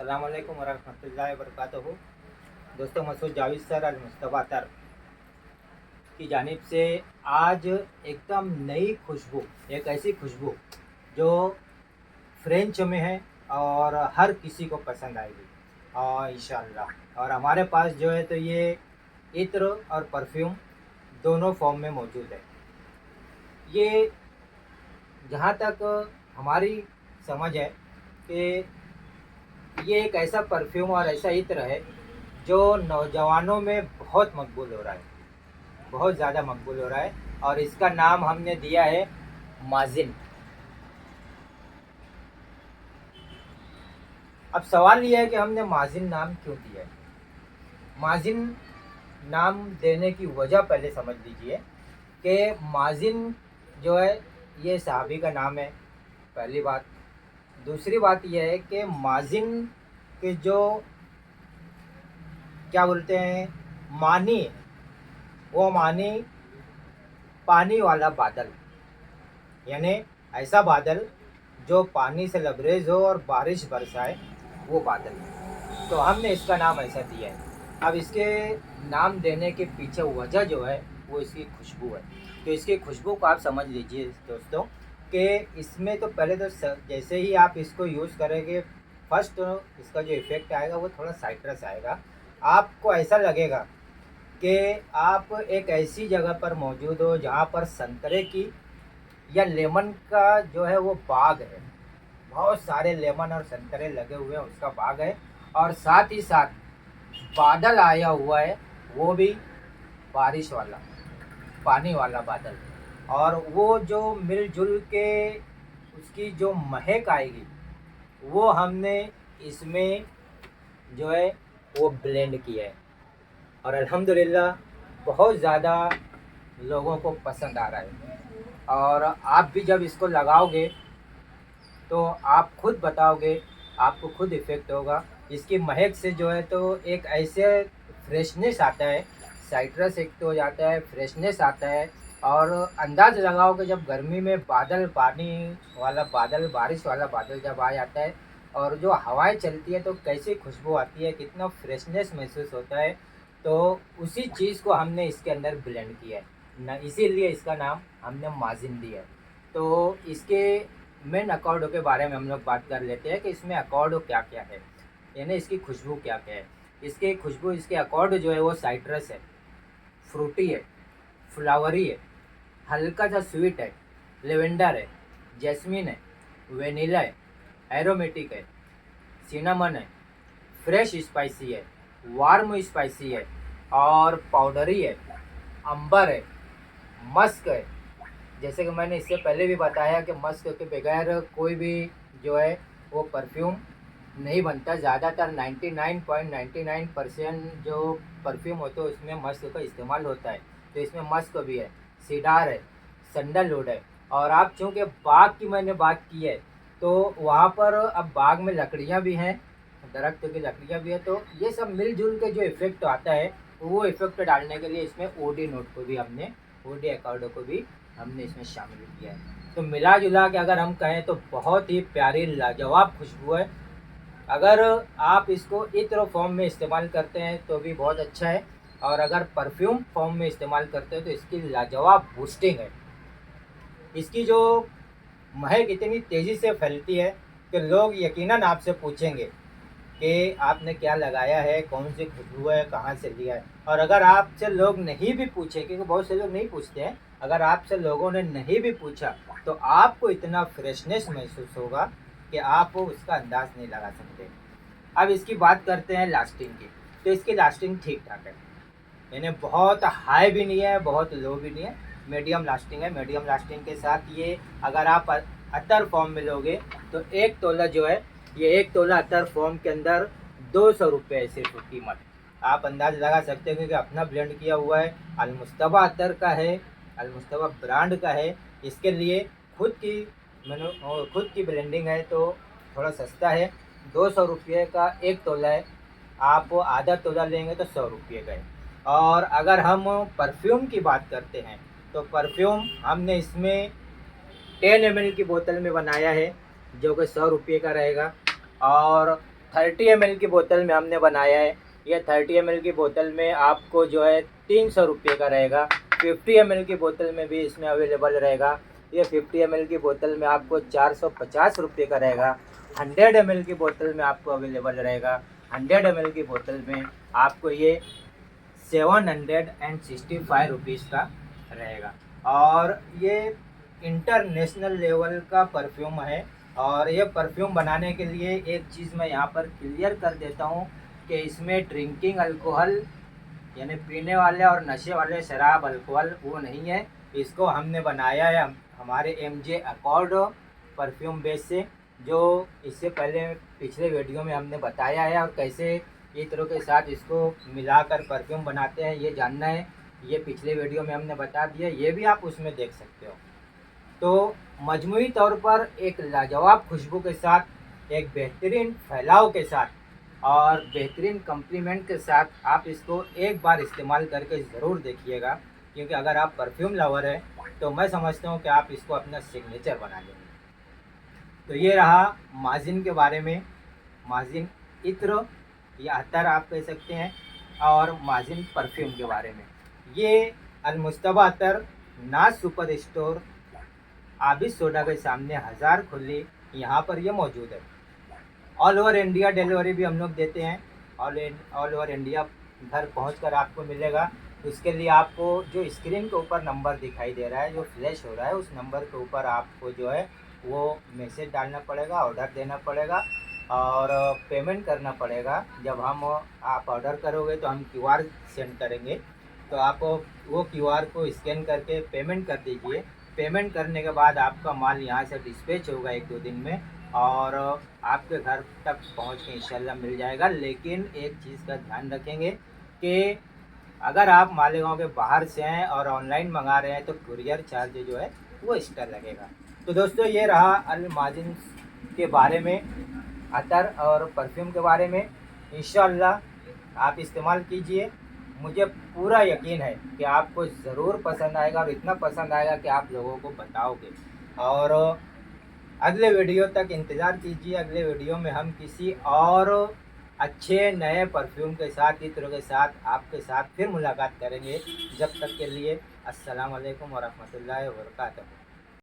अस्सलाम वालेकुम वरहमतुल्लाहि वबरकातुहू। दोस्तों, मसूद जावेद सर अल मुस्तफ़ा तर की जानिब से आज एकदम नई खुशबू, एक ऐसी खुशबू जो फ्रेंच में है और हर किसी को पसंद आएगी और इंशाअल्लाह। और हमारे पास जो है तो ये इत्र और परफ्यूम दोनों फॉर्म में मौजूद है। ये जहाँ तक हमारी समझ है कि ये एक ऐसा परफ्यूम और ऐसा इत्र है जो नौजवानों में बहुत मकबूल हो रहा है, बहुत ज़्यादा मकबूल हो रहा है। और इसका नाम हमने दिया है माजिन। अब सवाल ये है कि हमने माजिन नाम क्यों दिया है। माजिन नाम देने की वजह पहले समझ लीजिए कि माजिन जो है ये सहाबी का नाम है, पहली बात। दूसरी बात यह है कि माजिन के जो क्या बोलते हैं मानी, वो मानी पानी वाला बादल, यानी ऐसा बादल जो पानी से लबरेज हो और बारिश बरसाए, वो बादल। तो हमने इसका नाम ऐसा दिया है। अब इसके नाम देने के पीछे वजह जो है वो इसकी खुशबू है। तो इसकी खुशबू को आप समझ लीजिए दोस्तों कि इसमें तो पहले तो जैसे ही आप इसको यूज़ करेंगे, फर्स्ट इसका जो इफ़ेक्ट आएगा वो थोड़ा साइट्रस आएगा। आपको ऐसा लगेगा कि आप एक ऐसी जगह पर मौजूद हो जहाँ पर संतरे की या लेमन का जो है वो बाग है, बहुत सारे लेमन और संतरे लगे हुए हैं, उसका बाग है। और साथ ही साथ बादल आया हुआ है, वो भी बारिश वाला, पानी वाला बादल। और वो जो मिलजुल के उसकी जो महक आएगी वो हमने इसमें जो है वो ब्लेंड किया है। और अल्हम्दुलिल्लाह बहुत ज़्यादा लोगों को पसंद आ रहा है। और आप भी जब इसको लगाओगे तो आप खुद बताओगे, आपको खुद इफ़ेक्ट होगा। इसकी महक से जो है तो एक ऐसे फ्रेशनेस आता है, साइट्रस एक तो हो जाता है, फ्रेशनेस आता है। और अंदाज़ लगाओ कि जब गर्मी में बादल, पानी वाला बादल, बारिश वाला बादल जब आ जाता है और जो हवाएं चलती है तो कैसी खुशबू आती है, कितना फ्रेशनेस महसूस होता है। तो उसी चीज़ को हमने इसके अंदर ब्लेंड किया है ना, इसीलिए इसका नाम हमने माजिन दिया है। तो इसके मेन अकॉर्ड के बारे में हम लोग बात कर लेते हैं कि इसमें अकॉर्ड क्या क्या है, यानी इसकी खुशबू क्या क्या है। इसकी खुशबू, इसके अकॉर्ड जो है वो साइट्रस है, फ्रूटी है, फ्लावरी है, हल्का सा स्वीट है, लेवेंडर है, जैस्मिन है, वेनिला है, एरोमेटिक है, सिनामन है, फ्रेश स्पाइसी है, वार्म स्पाइसी है और पाउडरी है, अंबर है, मस्क है। जैसे कि मैंने इससे पहले भी बताया कि मस्क के बगैर कोई भी जो है वो परफ्यूम नहीं बनता। ज़्यादातर 99.99% जो परफ्यूम होते हैं उसमें मस्क का इस्तेमाल होता है। तो इसमें मस्क भी है, सीडार है, सैंडलवुड है। और आप चूँकि बाग की मैंने बात की है तो वहाँ पर अब बाग में लकड़ियाँ भी हैं, दरख्त की लकड़ियाँ भी है। तो ये सब मिलजुल के जो इफ़ेक्ट आता है वो इफ़ेक्ट डालने के लिए इसमें ओडी नोट को भी हमने, ओडी अकॉर्ड को भी हमने इसमें शामिल किया है। तो मिला जुला के अगर हम कहें तो बहुत ही प्यारी लाजवाब खुशबू है। अगर आप इसको इत्र फॉर्म में इस्तेमाल करते हैं तो भी बहुत अच्छा है, और अगर परफ्यूम फॉर्म में इस्तेमाल करते हैं तो इसकी लाजवाब बूस्टिंग है। इसकी जो महक इतनी तेज़ी से फैलती है कि लोग यकीनन आपसे पूछेंगे कि आपने क्या लगाया है, कौन सी खुशबू है, कहाँ से लिया है। और अगर आपसे लोग नहीं भी पूछे, क्योंकि बहुत से लोग नहीं पूछते हैं, अगर आपसे लोगों ने नहीं भी पूछा तो आपको इतना फ्रेशनेस महसूस होगा कि आप उसका अंदाज़ नहीं लगा सकते। अब इसकी बात करते हैं लास्टिंग की। तो इसकी लास्टिंग ठीक ठाक है, यानी बहुत हाई भी नहीं है, बहुत लो भी नहीं है, मीडियम लास्टिंग है। मीडियम लास्टिंग के साथ ये अगर आप अतर फॉर्म में लोगे तो एक तोला जो है, ये एक तोला अतर फॉर्म के अंदर 200 रुपये है सिर्फ कीमत। आप अंदाज़ लगा सकते हैं कि अपना ब्लेंड किया हुआ है, अल मुस्तफ़ा अतर का है, अल मुस्तफ़ा ब्रांड का है। इसके लिए खुद की ब्लेंडिंग है तो थोड़ा सस्ता है। 200 रुपये का एक तोला है, आप आधा तोला लेंगे तो 100 रुपये का है। और अगर हम परफ्यूम की बात करते हैं तो परफ्यूम हमने इसमें 10 ml की बोतल में बनाया है जो कि 100 रुपये का रहेगा। और 30 ml की बोतल में हमने बनाया है। ये 30 ml की बोतल में आपको जो है 300 रुपये का रहेगा। 50 ml की बोतल में भी इसमें अवेलेबल रहेगा। ये 50 ml की बोतल में आपको 450 रुपये का रहेगा। 100 ml की बोतल में आपको अवेलेबल रहेगा। 100 ml की बोतल में आपको ये 765 रुपीज़ का रहेगा। और ये इंटरनेशनल लेवल का परफ्यूम है। और ये परफ्यूम बनाने के लिए एक चीज़ मैं यहाँ पर क्लियर कर देता हूँ कि इसमें ड्रिंकिंग अल्कोहल यानी पीने वाले और नशे वाले शराब अल्कोहल वो नहीं है। इसको हमने बनाया है हमारे MJ अकॉर्ड परफ्यूम बेस से, जो इससे पहले पिछले वीडियो में हमने बताया है। और कैसे इत्रों के साथ इसको मिलाकर परफ्यूम बनाते हैं ये जानना है, ये पिछले वीडियो में हमने बता दिया, ये भी आप उसमें देख सकते हो। तो मजमूई तौर पर एक लाजवाब खुशबू के साथ, एक बेहतरीन फैलाव के साथ और बेहतरीन कम्प्लीमेंट के साथ आप इसको एक बार इस्तेमाल करके ज़रूर देखिएगा। क्योंकि अगर आप परफ्यूम लवर हैं तो मैं समझता हूँ कि आप इसको अपना सिग्नेचर बना लेंगे। तो ये रहा माजिन के बारे में। माजिन इत्र या अतर आप कह सकते हैं, और माजिन परफ्यूम के बारे में। ये अलमुस्तबा अतर नाज सुपर स्टोर आबिद सोडा के सामने 1000 खुली यहाँ पर ये मौजूद है। ऑल ओवर इंडिया डिलीवरी भी हम लोग देते हैं। ऑल ओवर इंडिया घर पहुंचकर आपको मिलेगा। उसके लिए आपको जो स्क्रीन के ऊपर नंबर दिखाई दे रहा है, जो फ्लैश हो रहा है, उस नंबर के ऊपर आपको जो है वो मैसेज डालना पड़ेगा, ऑर्डर देना पड़ेगा और पेमेंट करना पड़ेगा। जब आप ऑर्डर करोगे तो हम QR सेंड करेंगे, तो आप वो QR को स्कैन करके पेमेंट कर दीजिए। पेमेंट करने के बाद आपका माल यहाँ से डिस्पैच होगा 1-2 दिन में और आपके घर तक पहुँच के इंशाल्लाह मिल जाएगा। लेकिन एक चीज़ का ध्यान रखेंगे कि अगर आप मालेगांव के बाहर से हैं और ऑनलाइन मंगा रहे हैं तो कुरियर चार्ज जो है वो एक्स्ट्रा लगेगा। तो दोस्तों ये रहा अल माजिन के बारे में, अतर और परफ्यूम के बारे में। इंशाल्लाह आप इस्तेमाल कीजिए, मुझे पूरा यकीन है कि आपको ज़रूर पसंद आएगा और इतना पसंद आएगा कि आप लोगों को बताओगे। और अगले वीडियो तक इंतज़ार कीजिए। अगले वीडियो में हम किसी और अच्छे नए परफ्यूम के साथ, इत्र के साथ आपके साथ फिर मुलाकात करेंगे। जब तक के लिए अस्सलाम वालेकुम व रहमतुल्लाहि व बरकातहू।